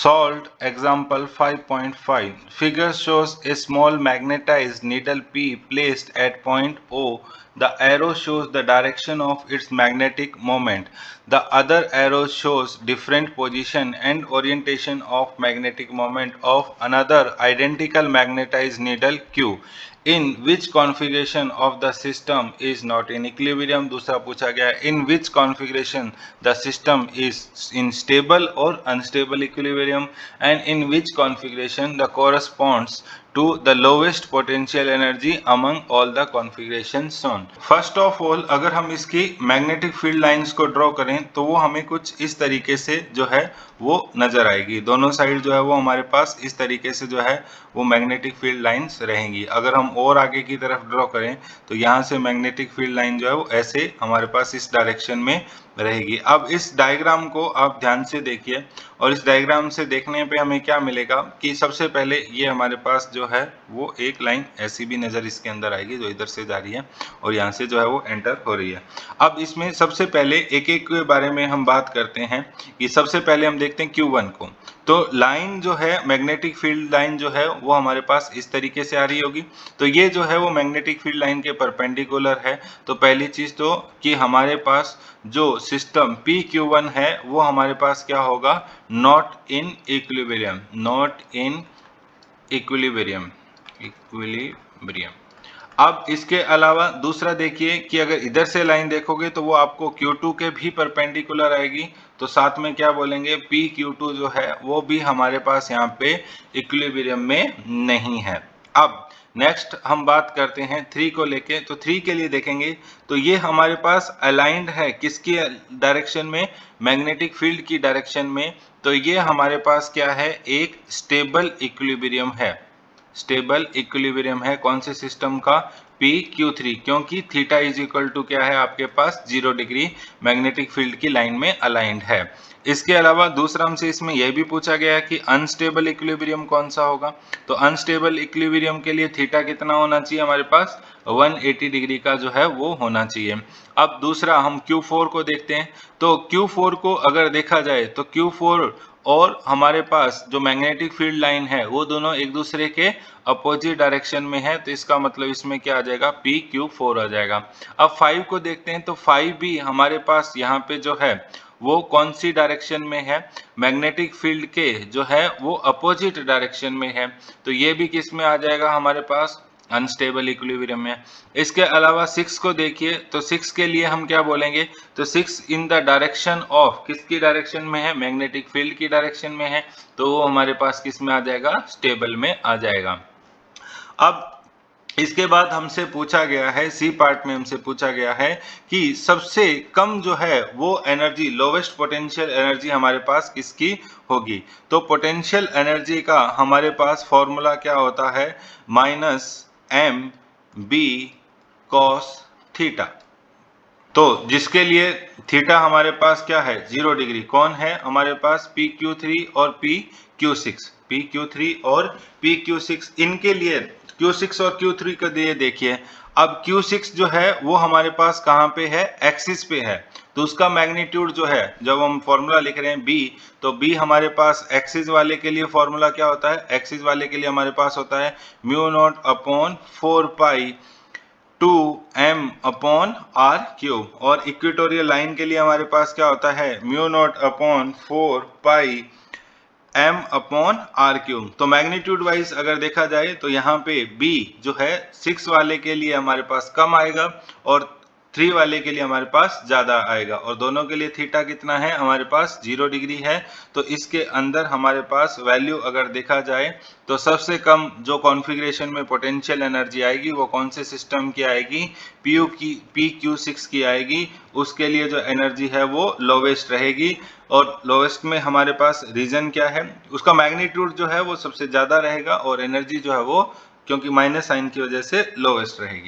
Solved example 5.5. Figure shows a small magnetized needle P placed at point O. The arrow shows the direction of its magnetic moment. The other arrow shows different position and orientation of magnetic moment of another identical magnetized needle Q. In which configuration of the system is not in equilibrium? दूसरा पूछा गया in which configuration the system is in stable or unstable equilibrium, and in which configuration the corresponds to the lowest potential energy among all the configurations shown. First of all, अगर हम इसकी magnetic field lines को draw करें तो वो हमें कुछ इस तरीके से जो है वो नजर आएगी। दोनों साइड जो है वो हमारे पास इस तरीके से जो है वो मैग्नेटिक फील्ड लाइंस रहेंगी। अगर हम और आगे की तरफ ड्रॉ करें तो यहाँ से मैग्नेटिक फील्ड लाइन जो है वो ऐसे हमारे पास इस डायरेक्शन में रहेगी। अब इस डायग्राम को आप ध्यान से देखिए और इस डायग्राम से देखने पे हमें क्या मिलेगा कि सबसे पहले ये हमारे पास जो है वो एक लाइन ऐसी भी नजर इसके अंदर आएगी जो इधर से जा रही है और यहाँ से जो है वो एंटर हो रही है। अब इसमें सबसे पहले एक एक के बारे में हम बात करते हैं कि सबसे पहले हम देखते हैं Q1 को। तो लाइन जो है मैग्नेटिक फील्ड लाइन जो है वो हमारे पास इस तरीके से आ रही होगी। तो ये जो है वो मैग्नेटिक फील्ड लाइन के परपेंडिकुलर है। तो पहली चीज तो कि हमारे पास जो सिस्टम PQ1 है वो हमारे पास क्या होगा, not in equilibrium, not in equilibrium, equilibrium. अब इसके अलावा दूसरा देखिए कि अगर इधर से लाइन देखोगे तो वो आपको Q2 के भी परपेंडिकुलर आएगी। तो साथ में क्या बोलेंगे, PQ2 जो है वो भी हमारे पास यहाँ पे इक्विलिब्रियम में नहीं है। अब नेक्स्ट हम बात करते हैं 3 को लेके। तो 3 के लिए देखेंगे तो ये हमारे पास अलाइंड है किसकी डायरेक्शन में, मैग्नेटिक फील्ड की डायरेक्शन में। तो ये हमारे पास क्या है, एक स्टेबल इक्विलिब्रियम है, स्टेबल इक्विलिब्रियम है। कौन से सिस्टम का, PQ3, क्योंकि थीटा इज इक्वल टू क्या है आपके पास 0 डिग्री मैग्नेटिक फील्ड की लाइन में अलाइंड है। इसके अलावा दूसरा हमसे इसमें यह भी पूछा गया है कि अनस्टेबल इक्विलिब्रियम कौन सा होगा। तो अनस्टेबल इक्विलिब्रियम के लिए थीटा कितना होना चाहिए हमारे पास, 180 डिग्री का जो है वो होना चाहिए। अब दूसरा हम Q4 को देखते हैं। तो Q4 को अगर देखा जाए तो Q4 और हमारे पास जो मैग्नेटिक फील्ड लाइन है वो दोनों एक दूसरे के अपोजिट डायरेक्शन में है। तो इसका मतलब इसमें क्या आ जाएगा, PQ4 आ जाएगा। अब 5 को देखते हैं। तो 5 भी हमारे पास यहाँ पे जो है वो कौन सी डायरेक्शन में है, मैग्नेटिक फील्ड के जो है वो अपोजिट डायरेक्शन में है। तो ये भी किस में आ जाएगा हमारे पास, अनस्टेबल इक्विलिब्रियम में। इसके अलावा 6 को देखिए। तो 6 के लिए हम क्या बोलेंगे, तो 6 इन द डायरेक्शन ऑफ, किसकी डायरेक्शन में है, मैग्नेटिक फील्ड की डायरेक्शन में है। तो वो हमारे पास किस में आ जाएगा, स्टेबल में आ जाएगा। अब इसके बाद हमसे पूछा गया है, सी पार्ट में हमसे पूछा गया है कि सबसे कम जो है वो एनर्जी, लोवेस्ट पोटेंशियल एनर्जी हमारे पास किसकी होगी। तो पोटेंशियल एनर्जी का हमारे पास फॉर्मूला क्या होता है, -mb cos थीटा। तो जिसके लिए थीटा हमारे पास क्या है, 0 डिग्री। कौन है हमारे पास, PQ3 और PQ6, PQ3 और PQ6। इनके लिए Q6 और Q3 को दिए देखिए। अब Q6 जो है वो हमारे पास कहाँ पे है, एक्सिस पे है। तो उसका मैग्नीट्यूड जो है, जब हम फॉर्मूला लिख रहे हैं B, तो B हमारे पास एक्सिस वाले के लिए फॉर्मूला क्या होता है, एक्सिस वाले के लिए हमारे पास होता है μ0/4π 2m/r³। और इक्वेटोरियल लाइन के लिए हमारे पास क्या होता है, μ0/4π m/r³। तो मैग्नीट्यूड वाइज अगर देखा जाए तो यहाँ पे B जो है 6 वाले के लिए हमारे पास कम आएगा और 3 वाले के लिए हमारे पास ज्यादा आएगा। और दोनों के लिए थीटा कितना है हमारे पास, 0 डिग्री है। तो इसके अंदर हमारे पास वैल्यू अगर देखा जाए तो सबसे कम जो कॉन्फ़िगरेशन में पोटेंशियल एनर्जी आएगी वो कौन से सिस्टम की आएगी, PQ6 की आएगी। उसके लिए जो एनर्जी है वो लोवेस्ट रहेगी। और लोवेस्ट में हमारे पास रीजन क्या है, उसका मैग्नीट्यूड जो है वो सबसे ज्यादा रहेगा और एनर्जी जो है वो क्योंकि माइनस साइन की वजह से लोवेस्ट रहेगी।